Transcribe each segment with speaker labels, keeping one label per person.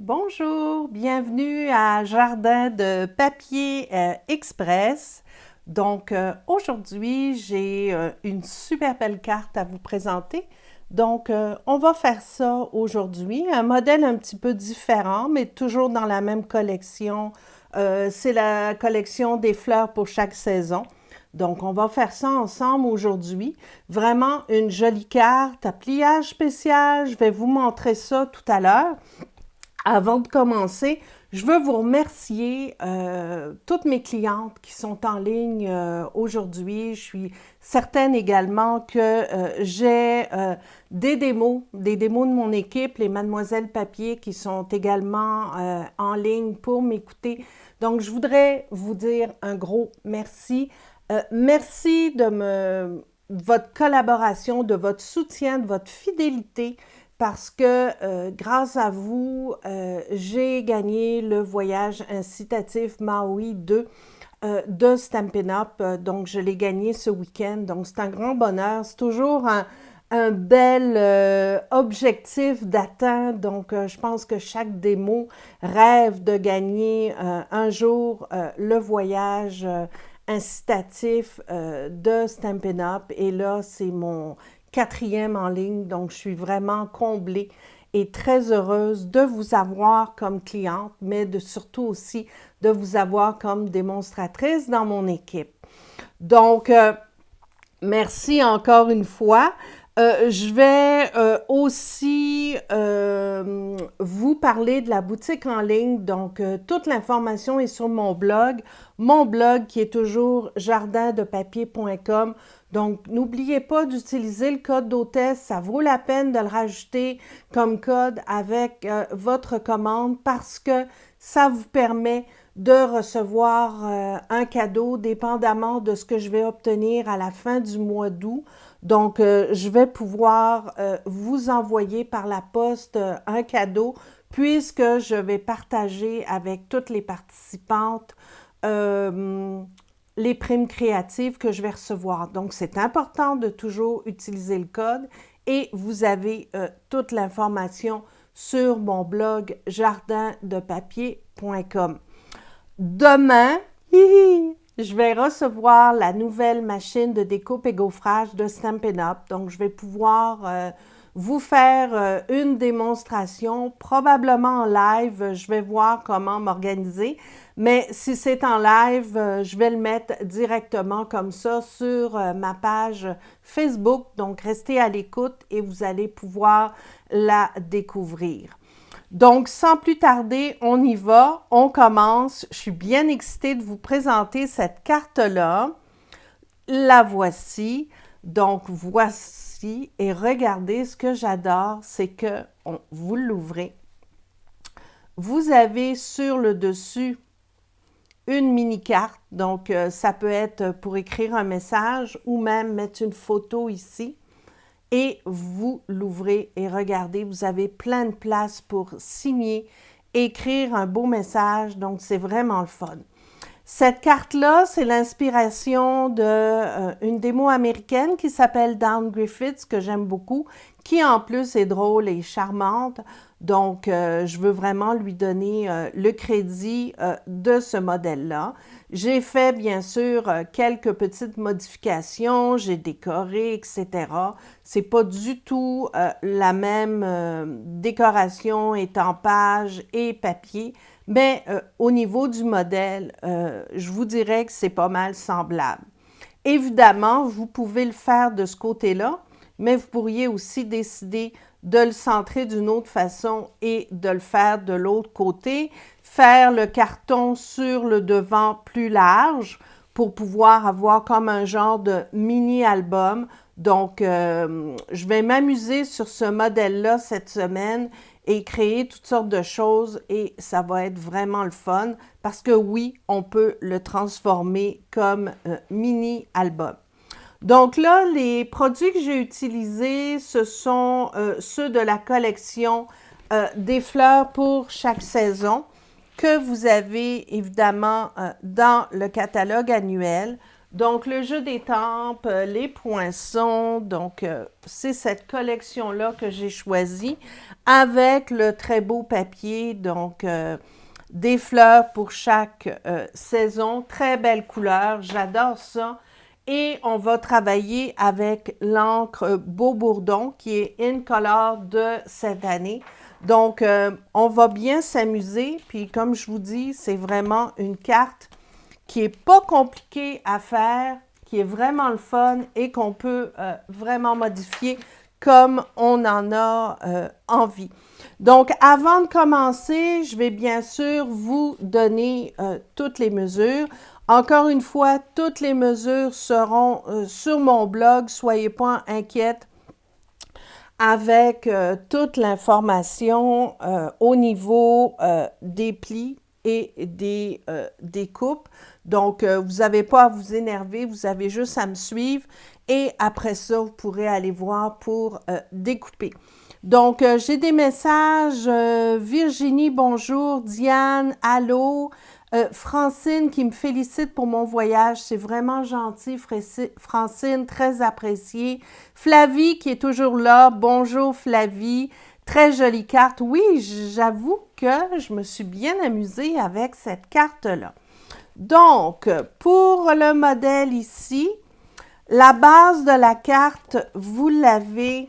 Speaker 1: Bonjour, bienvenue à Jardin de papier express. Aujourd'hui, j'ai une super belle carte à vous présenter. On va faire ça aujourd'hui. Un modèle un petit peu différent, mais toujours dans la même collection. C'est la collection des fleurs pour chaque saison. Donc, on va faire ça ensemble aujourd'hui. Vraiment une jolie carte à pliage spécial. Je vais vous montrer ça tout à l'heure. Avant de commencer, je veux vous remercier toutes mes clientes qui sont en ligne aujourd'hui. Je suis certaine également que j'ai des démos de mon équipe, les Mademoiselles Papier, qui sont également en ligne pour m'écouter. Donc, je voudrais vous dire un gros merci. Merci de votre collaboration, de votre soutien, de votre fidélité parce que grâce à vous, j'ai gagné le voyage incitatif Maui 2 de Stampin' Up. Donc, je l'ai gagné ce week-end. Donc, c'est un grand bonheur. C'est toujours un bel objectif d'atteindre. Donc, je pense que chaque démo rêve de gagner un jour le voyage incitatif de Stampin' Up. Et là, c'est mon quatrième en ligne, donc je suis vraiment comblée et très heureuse de vous avoir comme cliente, mais surtout aussi de vous avoir comme démonstratrice dans mon équipe. Donc, merci encore une fois. Je vais aussi vous parler de la boutique en ligne. Donc, toute l'information est sur mon blog qui est toujours jardindepapier.com. Donc, n'oubliez pas d'utiliser le code d'hôtesse. Ça vaut la peine de le rajouter comme code avec votre commande parce que ça vous permet de recevoir un cadeau dépendamment de ce que je vais obtenir à la fin du mois d'août. Donc, je vais pouvoir vous envoyer par la poste un cadeau puisque je vais partager avec toutes les participantes les primes créatives que je vais recevoir. Donc, c'est important de toujours utiliser le code et vous avez toute l'information sur mon blog jardindepapier.com. Demain, je vais recevoir la nouvelle machine de découpe et gaufrage de Stampin' Up. Donc, je vais pouvoir vous faire une démonstration, probablement en live. Je vais voir comment m'organiser. Mais si c'est en live, je vais le mettre directement comme ça sur ma page Facebook. Donc, restez à l'écoute et vous allez pouvoir la découvrir. Donc, sans plus tarder, on y va, on commence. Je suis bien excitée de vous présenter cette carte-là. La voici. Donc, voici. Et regardez, ce que j'adore, c'est que vous l'ouvrez. Vous avez sur le dessus une mini-carte. Donc, ça peut être pour écrire un message ou même mettre une photo ici. Et vous l'ouvrez et regardez, vous avez plein de place pour signer, écrire un beau message, donc c'est vraiment le fun. Cette carte-là, c'est l'inspiration d'une démo américaine qui s'appelle Dawn Griffiths, que j'aime beaucoup, qui en plus est drôle et charmante. Donc, je veux vraiment lui donner le crédit de ce modèle-là. J'ai fait, bien sûr, quelques petites modifications, j'ai décoré, etc. C'est pas du tout la même décoration, étampage et papier, mais au niveau du modèle, je vous dirais que c'est pas mal semblable. Évidemment, vous pouvez le faire de ce côté-là, mais vous pourriez aussi décider de le centrer d'une autre façon et de le faire de l'autre côté, faire le carton sur le devant plus large pour pouvoir avoir comme un genre de mini-album. Donc, je vais m'amuser sur ce modèle-là cette semaine et créer toutes sortes de choses et ça va être vraiment le fun parce que oui, on peut le transformer comme mini-album. Donc là, les produits que j'ai utilisés, ce sont ceux de la collection des fleurs pour chaque saison que vous avez évidemment dans le catalogue annuel. Donc, le jeu des tempes, les poinçons, donc c'est cette collection-là que j'ai choisie avec le très beau papier, donc des fleurs pour chaque saison, très belle couleur, j'adore ça. Et on va travailler avec l'encre Beau Bourdon qui est in color de cette année. Donc, on va bien s'amuser. Puis, comme je vous dis, c'est vraiment une carte qui est pas compliquée à faire, qui est vraiment le fun et qu'on peut vraiment modifier comme on en a envie. Donc, avant de commencer, je vais bien sûr vous donner toutes les mesures. Encore une fois, toutes les mesures seront sur mon blog, soyez pas inquiètes avec toute l'information au niveau des plis et des coupes. Donc, vous n'avez pas à vous énerver, vous avez juste à me suivre et après ça, vous pourrez aller voir pour découper. Donc, j'ai des messages. Virginie, bonjour. Diane, allô. Francine qui me félicite pour mon voyage. C'est vraiment gentil, Francine, très apprécié. Flavie qui est toujours là. Bonjour, Flavie. Très jolie carte. Oui, j'avoue que je me suis bien amusée avec cette carte-là. Donc, pour le modèle ici, la base de la carte, vous l'avez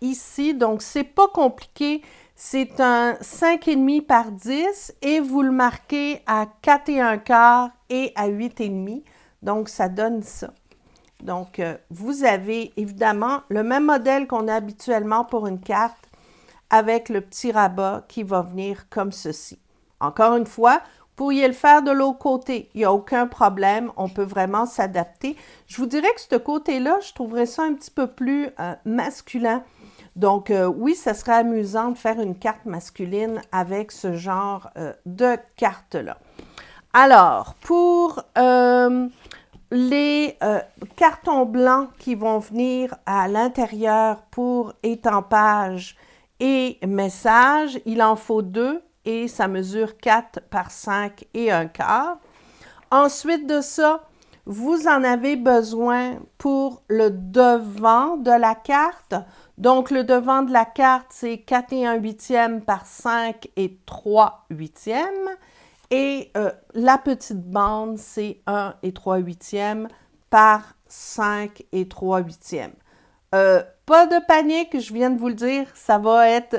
Speaker 1: ici, donc c'est pas compliqué, c'est un 5,5 par 10 et vous le marquez à 4 et 1 quart et à 8,5, donc ça donne ça. Donc, vous avez évidemment le même modèle qu'on a habituellement pour une carte avec le petit rabat qui va venir comme ceci. Encore une fois, vous pourriez le faire de l'autre côté, il n'y a aucun problème, on peut vraiment s'adapter. Je vous dirais que ce côté-là, je trouverais ça un petit peu plus masculin. Donc, oui, ça serait amusant de faire une carte masculine avec ce genre de carte-là. Alors, pour les cartons blancs qui vont venir à l'intérieur pour étampage et message, il en faut 2 et ça mesure 4 par 5 et 1 quart. Ensuite de ça, vous en avez besoin pour le devant de la carte. Donc, le devant de la carte, c'est 4 et 1 huitième par 5 et 3 huitièmes. Et la petite bande, c'est 1 et 3 huitièmes par 5 et 3 huitièmes. Pas de panique, je viens de vous le dire, ça va être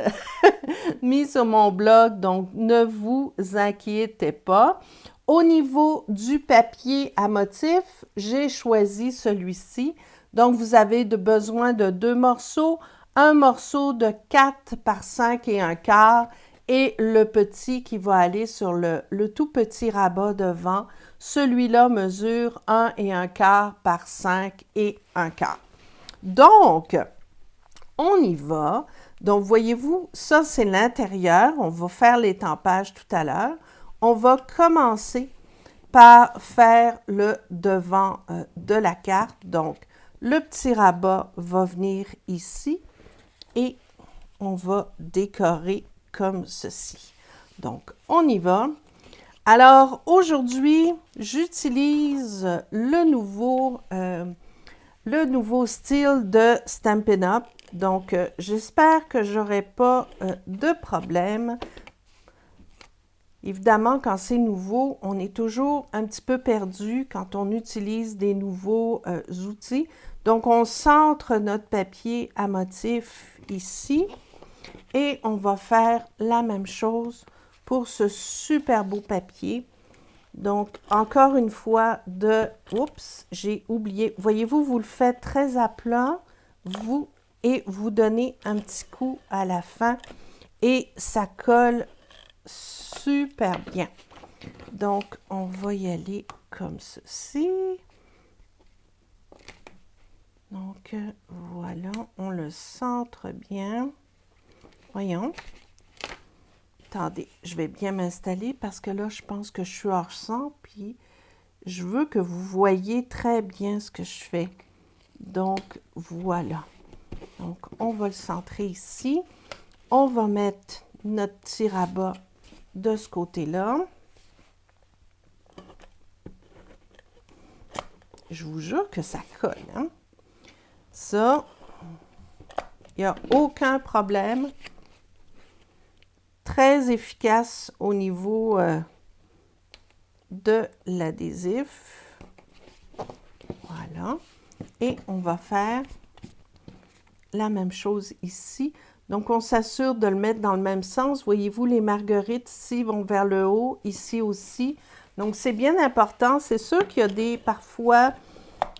Speaker 1: mis sur mon blog, donc ne vous inquiétez pas. Au niveau du papier à motif, j'ai choisi celui-ci. Donc, vous avez besoin de 2 morceaux, un morceau de 4 par 5 et 1 quart et le petit qui va aller sur le tout petit rabat devant. Celui-là mesure 1 et 1 quart par 5 et 1 quart. Donc, on y va. Donc, voyez-vous, ça, c'est l'intérieur. On va faire l'étampage tout à l'heure. On va commencer par faire le devant de la carte. Donc, le petit rabat va venir ici et on va décorer comme ceci. Donc, on y va. Alors, aujourd'hui, j'utilise le nouveau style de Stampin' Up. Donc, j'espère que je n'aurai pas de problème. Évidemment, quand c'est nouveau, on est toujours un petit peu perdu quand on utilise des nouveaux outils. Donc, on centre notre papier à motif ici et on va faire la même chose pour ce super beau papier. Donc, encore une fois, oups, j'ai oublié. Voyez-vous, vous le faites très à plat, et vous donnez un petit coup à la fin et ça colle super bien. Donc, on va y aller comme ceci. Donc, voilà, on le centre bien. Voyons. Attendez, je vais bien m'installer parce que là, je pense que je suis hors champ, puis je veux que vous voyez très bien ce que je fais. Donc, voilà. Donc, on va le centrer ici. On va mettre notre petit rabat de ce côté-là. je vous jure que ça colle, hein? Ça, il n'y a aucun problème. Très efficace au niveau de l'adhésif. Voilà. Et on va faire la même chose ici. Donc, on s'assure de le mettre dans le même sens. Voyez-vous, les marguerites ici vont vers le haut, ici aussi. Donc, c'est bien important. C'est sûr qu'il y a parfois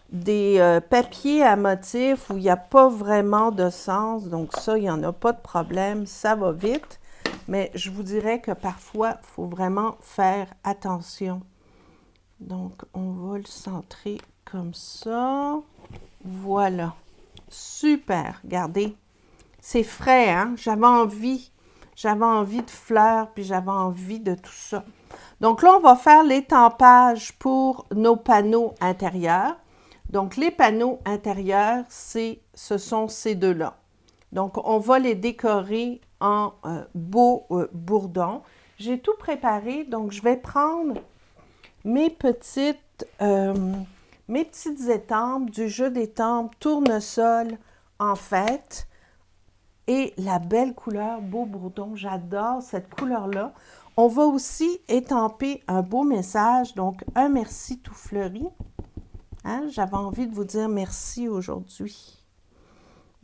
Speaker 1: des papiers à motifs où il n'y a pas vraiment de sens. Donc, ça, il n'y en a pas de problème. Ça va vite. Mais je vous dirais que parfois, il faut vraiment faire attention. Donc, on va le centrer comme ça. Voilà. Super. Regardez. C'est frais, hein? J'avais envie de fleurs, puis j'avais envie de tout ça. Donc là, on va faire l'étampage pour nos panneaux intérieurs. Donc, les panneaux intérieurs, ce sont ces deux-là. Donc, on va les décorer en beaux bourdons. J'ai tout préparé, donc je vais prendre mes petites étampes du jeu d'étampes tournesol en fait. Et la belle couleur, beau bourdon, j'adore cette couleur-là. On va aussi étamper un beau message, donc un merci tout fleuri. Hein? J'avais envie de vous dire merci aujourd'hui.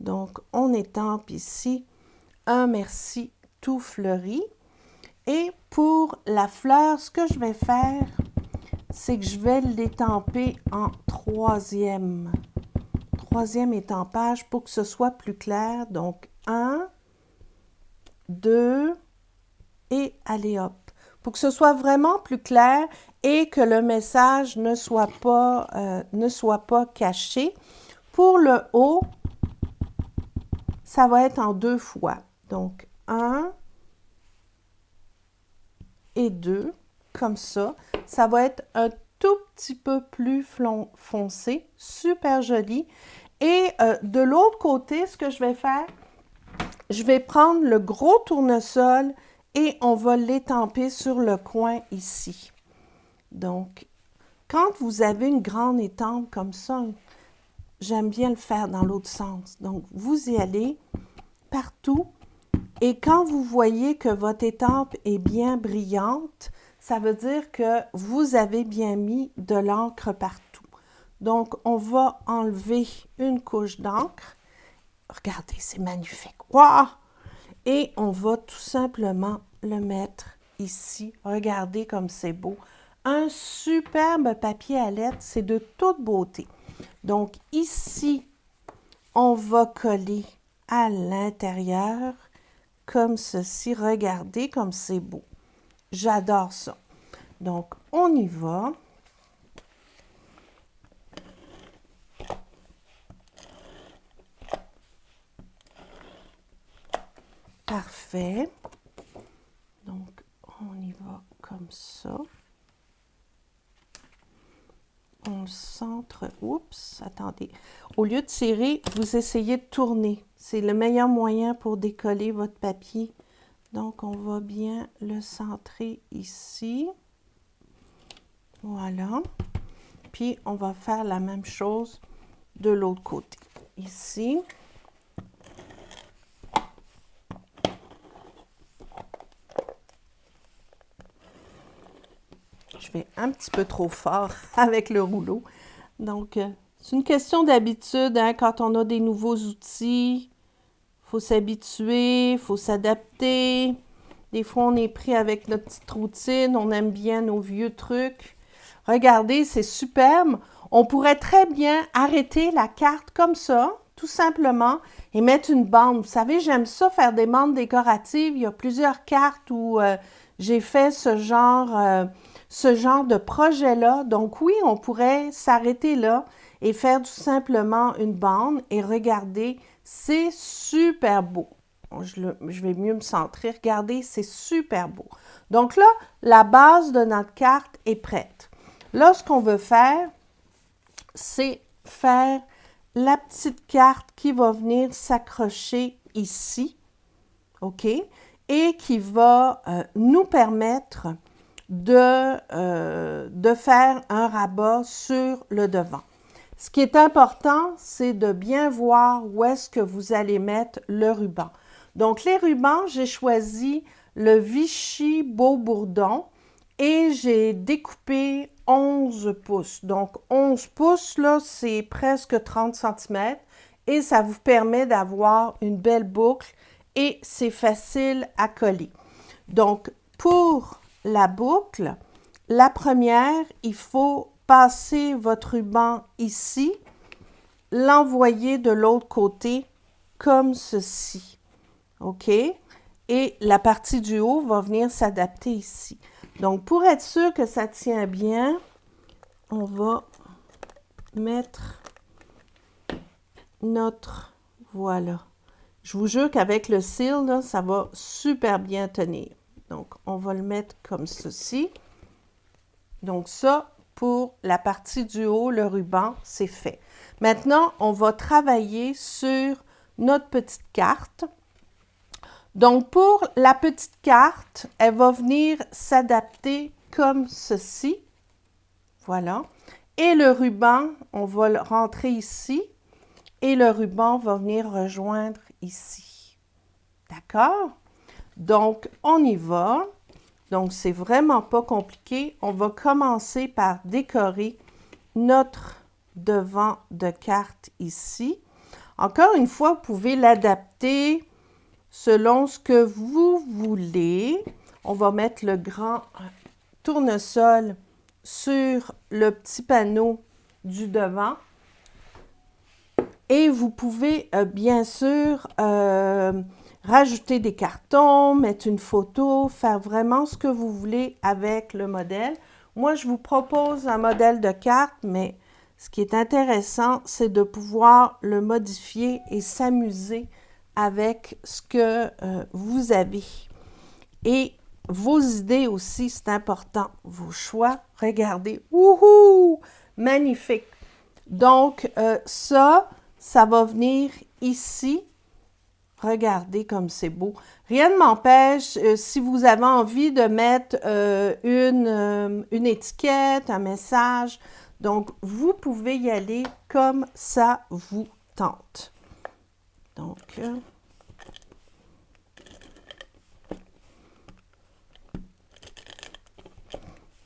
Speaker 1: Donc, on étampe ici un merci tout fleuri. Et pour la fleur, ce que je vais faire, c'est que je vais l'étamper en troisième étampage pour que ce soit plus clair. Donc, 1, 2 et allez hop. Pour que ce soit vraiment plus clair et que le message ne soit pas caché. Pour le haut, ça va être en 2 fois. Donc, 1 et 2, comme ça. Ça va être un tout petit peu plus foncé, super joli. Et de l'autre côté, ce que je vais faire, je vais prendre le gros tournesol et on va l'étamper sur le coin ici. Donc, quand vous avez une grande étampe comme ça, j'aime bien le faire dans l'autre sens. Donc, vous y allez partout. Et quand vous voyez que votre étampe est bien brillante, ça veut dire que vous avez bien mis de l'encre partout. Donc, on va enlever une couche d'encre. Regardez, c'est magnifique. Wow! Et on va tout simplement le mettre ici. Regardez comme c'est beau. Un superbe papier à lettres, c'est de toute beauté. Donc, ici, on va coller à l'intérieur comme ceci. Regardez comme c'est beau. J'adore ça. Donc, on y va. Parfait. Donc, on y va comme ça. On le centre. Oups, attendez. Au lieu de tirer, vous essayez de tourner. C'est le meilleur moyen pour décoller votre papier. Donc, on va bien le centrer ici. Voilà. Puis, on va faire la même chose de l'autre côté. Ici. Je vais un petit peu trop fort avec le rouleau. Donc, c'est une question d'habitude. Hein? Quand on a des nouveaux outils, il faut s'habituer, il faut s'adapter. Des fois, on est pris avec notre petite routine. On aime bien nos vieux trucs. Regardez, c'est superbe. On pourrait très bien arrêter la carte comme ça, tout simplement, et mettre une bande. Vous savez, j'aime ça faire des bandes décoratives. Il y a plusieurs cartes où j'ai fait ce genre de projet-là. Donc oui, on pourrait s'arrêter là et faire tout simplement une bande et regarder, c'est super beau. Je vais mieux me centrer. Regardez, c'est super beau. Donc là, la base de notre carte est prête. Là, ce qu'on veut faire, c'est faire la petite carte qui va venir s'accrocher ici, OK? Et qui va nous permettre de faire un rabat sur le devant. Ce qui est important, c'est de bien voir où est-ce que vous allez mettre le ruban. Donc, les rubans, j'ai choisi le Vichy Beau Bourdon et j'ai découpé 11 pouces. Donc, 11 pouces, là, c'est presque 30 cm et ça vous permet d'avoir une belle boucle et c'est facile à coller. Donc, pour la boucle, la première, il faut passer votre ruban ici, l'envoyer de l'autre côté comme ceci. OK? Et la partie du haut va venir s'adapter ici. Donc, pour être sûr que ça tient bien, on va mettre notre... Voilà. Je vous jure qu'avec le cil, là, ça va super bien tenir. Donc, on va le mettre comme ceci. Donc, ça, pour la partie du haut, le ruban, c'est fait. Maintenant, on va travailler sur notre petite carte. Donc, pour la petite carte, elle va venir s'adapter comme ceci. Voilà. Et le ruban, on va le rentrer ici. Et le ruban va venir rejoindre ici. D'accord? Donc, on y va. Donc, c'est vraiment pas compliqué. On va commencer par décorer notre devant de carte ici. Encore une fois, vous pouvez l'adapter selon ce que vous voulez. On va mettre le grand tournesol sur le petit panneau du devant. Et vous pouvez bien sûr rajouter des cartons, mettre une photo, faire vraiment ce que vous voulez avec le modèle. Moi, je vous propose un modèle de carte, mais ce qui est intéressant, c'est de pouvoir le modifier et s'amuser avec ce que vous avez. Et vos idées aussi, c'est important. Vos choix, regardez. Wouhou! Magnifique! Donc, ça va venir ici. Regardez comme c'est beau. Rien ne m'empêche, si vous avez envie de mettre une étiquette, un message, donc vous pouvez y aller comme ça vous tente. Donc,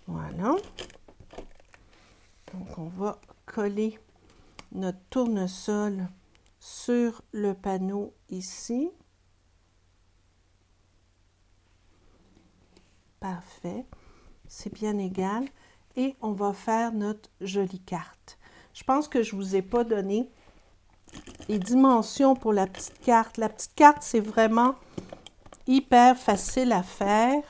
Speaker 1: voilà. Donc, on va coller notre tournesol sur le panneau ici. Parfait. C'est bien égal. Et on va faire notre jolie carte. Je pense que je ne vous ai pas donné les dimensions pour la petite carte. La petite carte, c'est vraiment hyper facile à faire.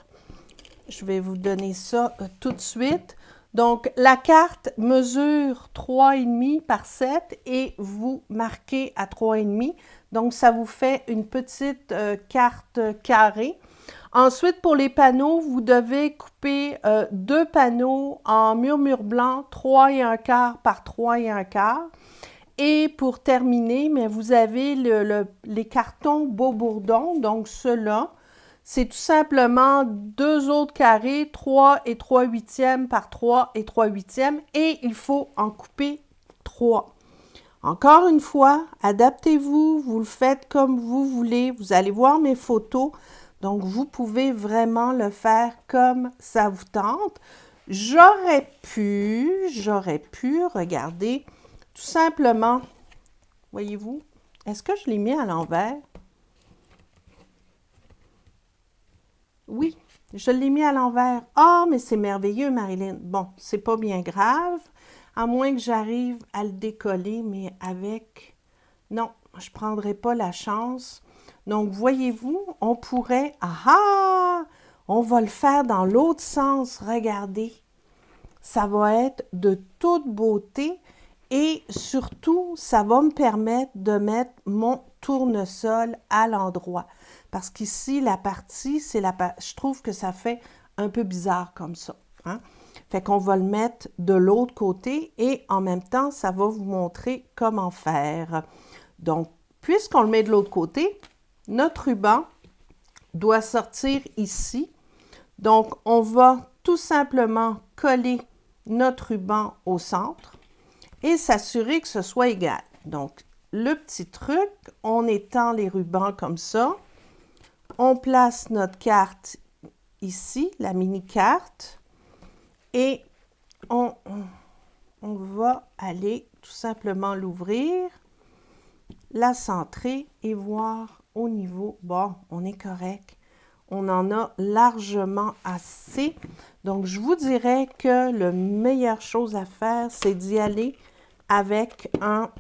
Speaker 1: Je vais vous donner ça tout de suite. Donc, la carte mesure 3,5 par 7 et vous marquez à 3,5. Donc, ça vous fait une petite carte carrée. Ensuite, pour les panneaux, vous devez couper 2 panneaux en murmure blanc, 3,25 par 3,25. Et pour terminer, mais vous avez les cartons Beau Bourdon, donc ceux-là. C'est tout simplement 2 autres carrés, 3 et 3/8 par 3 et 3/8 et il faut en couper 3. Encore une fois, adaptez-vous, vous le faites comme vous voulez. Vous allez voir mes photos, donc vous pouvez vraiment le faire comme ça vous tente. J'aurais pu, regarder, tout simplement, voyez-vous, est-ce que je l'ai mis à l'envers? Oui, je l'ai mis à l'envers. Ah, mais c'est merveilleux, Marilyn. Bon, c'est pas bien grave, à moins que j'arrive à le décoller, mais avec... Non, je ne prendrai pas la chance. Donc, voyez-vous, on pourrait... Ah! On va le faire dans l'autre sens, regardez. Ça va être de toute beauté et surtout, ça va me permettre de mettre mon tournesol à l'endroit. Parce qu'ici, la partie, je trouve que ça fait un peu bizarre comme ça. Hein? Fait qu'on va le mettre de l'autre côté et en même temps, ça va vous montrer comment faire. Donc, puisqu'on le met de l'autre côté, notre ruban doit sortir ici. Donc, on va tout simplement coller notre ruban au centre. et s'assurer que ce soit égal. Donc, le petit truc, on étend les rubans comme ça. On place notre carte ici, la mini-carte, et on va aller tout simplement l'ouvrir, la centrer et voir au niveau. Bon, on est correct. On en a largement assez. Donc, je vous dirais que la meilleure chose à faire, c'est d'y aller avec un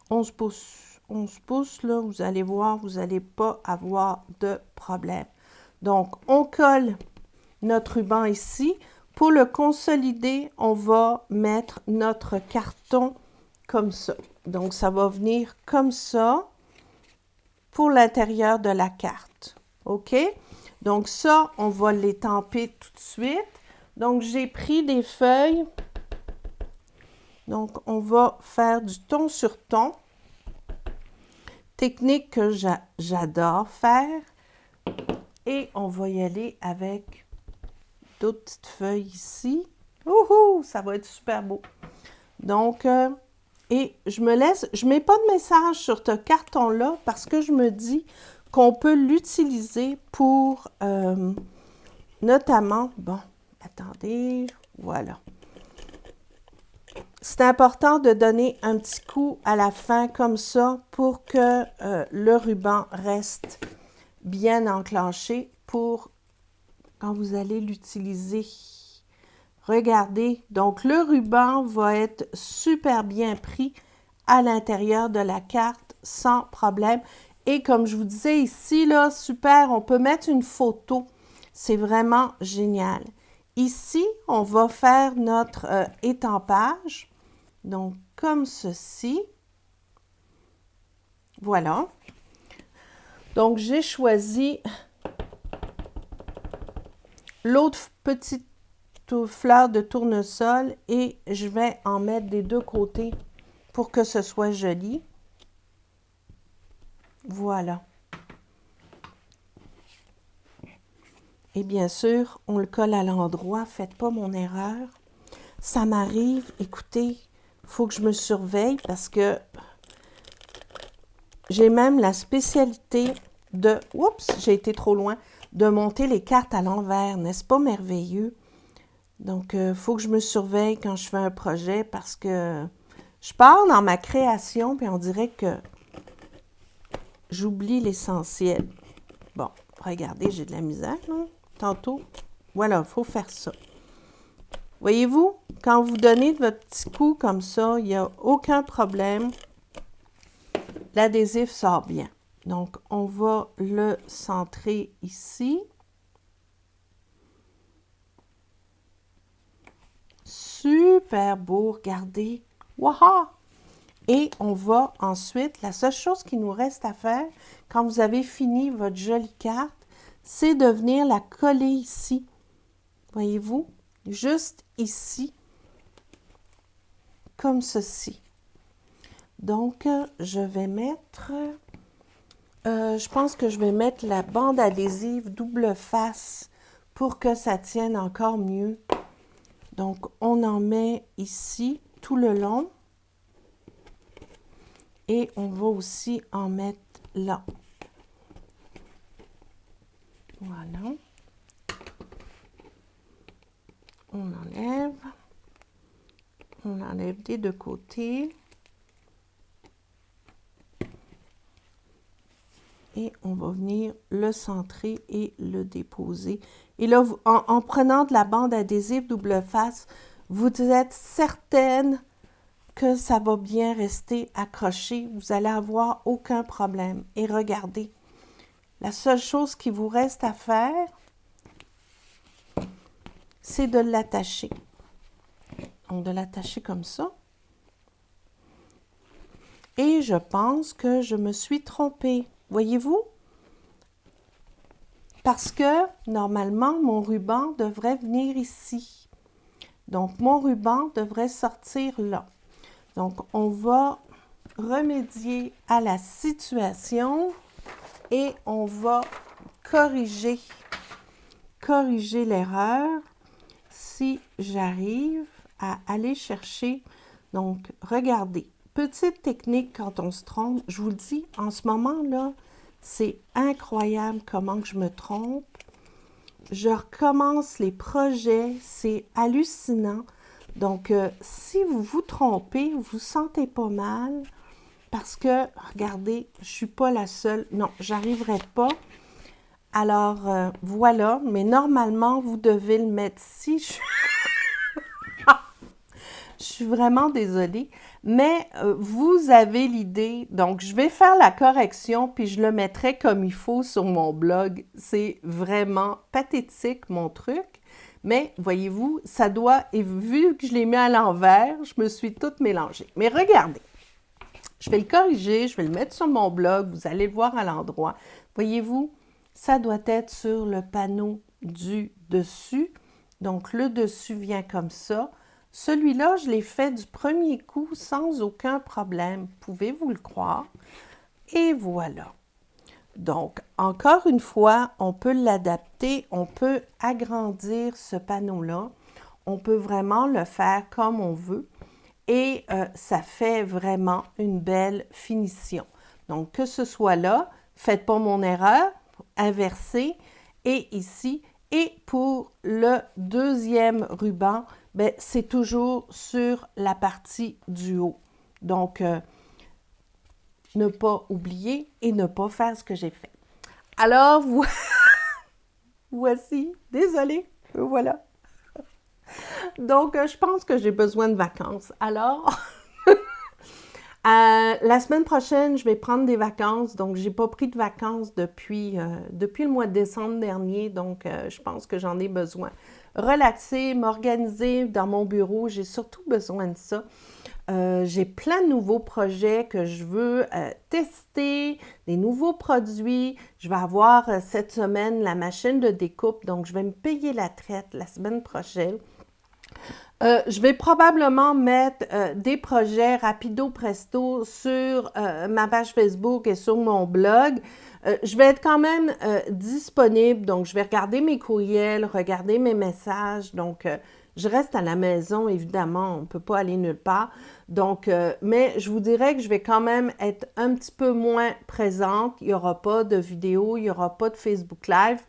Speaker 1: 11 pouces. 11 pouces, là, vous allez voir, vous n'allez pas avoir de problème. Donc, on colle notre ruban ici. Pour le consolider, on va mettre notre carton comme ça. Donc, ça va venir comme ça pour l'intérieur de la carte. OK? Donc, ça, on va l'étamper tout de suite. Donc, j'ai pris des feuilles. Donc, on va faire du ton sur ton. Technique que j'adore faire. Et on va y aller avec d'autres petites feuilles ici. Ouhou! Ça va être super beau. Donc, et je ne mets pas de message sur ce carton-là parce que je me dis qu'on peut l'utiliser pour, notamment, bon, attendez, voilà. C'est important de donner un petit coup à la fin comme ça pour que le ruban reste bien enclenché pour quand vous allez l'utiliser. Regardez, donc le ruban va être super bien pris à l'intérieur de la carte sans problème. Et comme je vous disais ici, là, super, on peut mettre une photo. C'est vraiment génial. Ici, on va faire notre étampage. Donc, comme ceci. Voilà. Donc, j'ai choisi l'autre petite fleur de tournesol et je vais en mettre des deux côtés pour que ce soit joli. Voilà. Et bien sûr, on le colle à l'endroit. Faites pas mon erreur. Ça m'arrive, écoutez, il faut que je me surveille parce que j'ai même la spécialité de, oups, j'ai été trop loin, de monter les cartes à l'envers. N'est-ce pas merveilleux? Donc, il faut que je me surveille quand je fais un projet parce que je pars dans ma création puis on dirait que j'oublie l'essentiel. Bon, regardez, j'ai de la misère, là. Tantôt, voilà, il faut faire ça. Voyez-vous, quand vous donnez votre petit coup comme ça, il n'y a aucun problème. L'adhésif sort bien. Donc, on va le centrer ici. Super beau, regardez. Waouh! Et on va ensuite, la seule chose qui nous reste à faire, quand vous avez fini votre jolie carte, c'est de venir la coller ici. Voyez-vous? Juste ici, comme ceci. Donc, je vais mettre, je pense que je vais mettre la bande adhésive double face pour que ça tienne encore mieux. Donc, on en met ici tout le long. Et on va aussi en mettre là. Voilà. On enlève. On enlève des deux côtés. Et on va venir le centrer et le déposer. Et là, en prenant de la bande adhésive double face, vous êtes certaine que ça va bien rester accroché. Vous n'allez avoir aucun problème. Et regardez, la seule chose qui vous reste à faire, c'est de l'attacher. Donc, de l'attacher comme ça. Et je pense que je me suis trompée. Voyez-vous? Parce que, normalement, mon ruban devrait venir ici. Donc, mon ruban devrait sortir là. Donc, on va remédier à la situation et on va corriger l'erreur. si j'arrive à aller chercher, donc regardez, petite technique quand on se trompe, je vous le dis, en ce moment-là, c'est incroyable comment que je me trompe. Je recommence les projets, c'est hallucinant. Donc, si vous vous trompez, vous vous sentez pas mal, parce que, regardez, je suis pas la seule. Non, j'arriverai pas. Alors, voilà. Mais normalement, vous devez le mettre ici. Je suis vraiment désolée. Mais vous avez l'idée. Donc, je vais faire la correction, puis je le mettrai comme il faut sur mon blog. C'est vraiment pathétique, mon truc. Mais, voyez-vous, ça doit... Et vu que je l'ai mis à l'envers, je me suis toute mélangée. Mais regardez. Je vais le corriger, je vais le mettre sur mon blog, vous allez le voir à l'endroit. Voyez-vous, ça doit être sur le panneau du dessus. Donc, le dessus vient comme ça. Celui-là, je l'ai fait du premier coup sans aucun problème. Pouvez-vous le croire? Et voilà. Donc, encore une fois, on peut l'adapter, on peut agrandir ce panneau-là. On peut vraiment le faire comme on veut. Et ça fait vraiment une belle finition. Donc, que ce soit là, faites pas mon erreur, inversez, et ici. Et pour le deuxième ruban, ben, c'est toujours sur la partie du haut. Donc, ne pas oublier et ne pas faire ce que j'ai fait. Alors, voici, désolée, voilà. Donc, je pense que j'ai besoin de vacances. Alors, la semaine prochaine, je vais prendre des vacances. Donc, j'ai pas pris de vacances depuis le mois de décembre dernier. Donc, je pense que j'en ai besoin. Relaxer, m'organiser dans mon bureau, j'ai surtout besoin de ça. J'ai plein de nouveaux projets que je veux tester, des nouveaux produits. Je vais avoir cette semaine la machine de découpe. Donc, je vais me payer la traite la semaine prochaine. Je vais probablement mettre des projets rapido presto sur ma page Facebook et sur mon blog. Je vais être quand même disponible, donc je vais regarder mes courriels, regarder mes messages. Donc, je reste à la maison, évidemment, on ne peut pas aller nulle part. Donc, mais je vous dirais que je vais quand même être un petit peu moins présente. Il n'y aura pas de vidéo, il n'y aura pas de Facebook Live.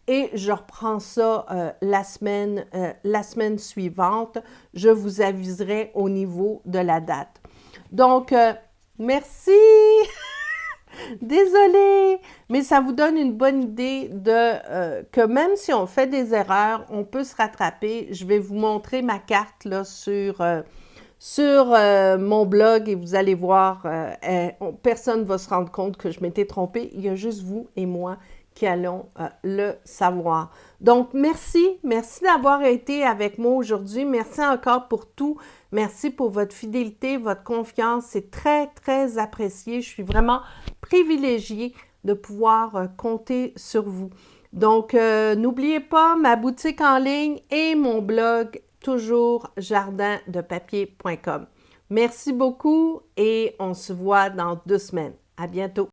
Speaker 1: Et je reprends ça la semaine suivante. Je vous aviserai au niveau de la date. Donc, merci! Désolée! Mais ça vous donne une bonne idée de que même si on fait des erreurs, on peut se rattraper. Je vais vous montrer ma carte là, sur mon blog et vous allez voir, personne ne va se rendre compte que je m'étais trompée. Il y a juste vous et moi qui allons le savoir. Donc, merci d'avoir été avec moi aujourd'hui. Merci encore pour tout. Merci pour votre fidélité, votre confiance. C'est très, très apprécié. Je suis vraiment privilégiée de pouvoir compter sur vous. Donc, n'oubliez pas ma boutique en ligne et mon blog, toujours jardindepapier.com. Merci beaucoup et on se voit dans 2 semaines. À bientôt.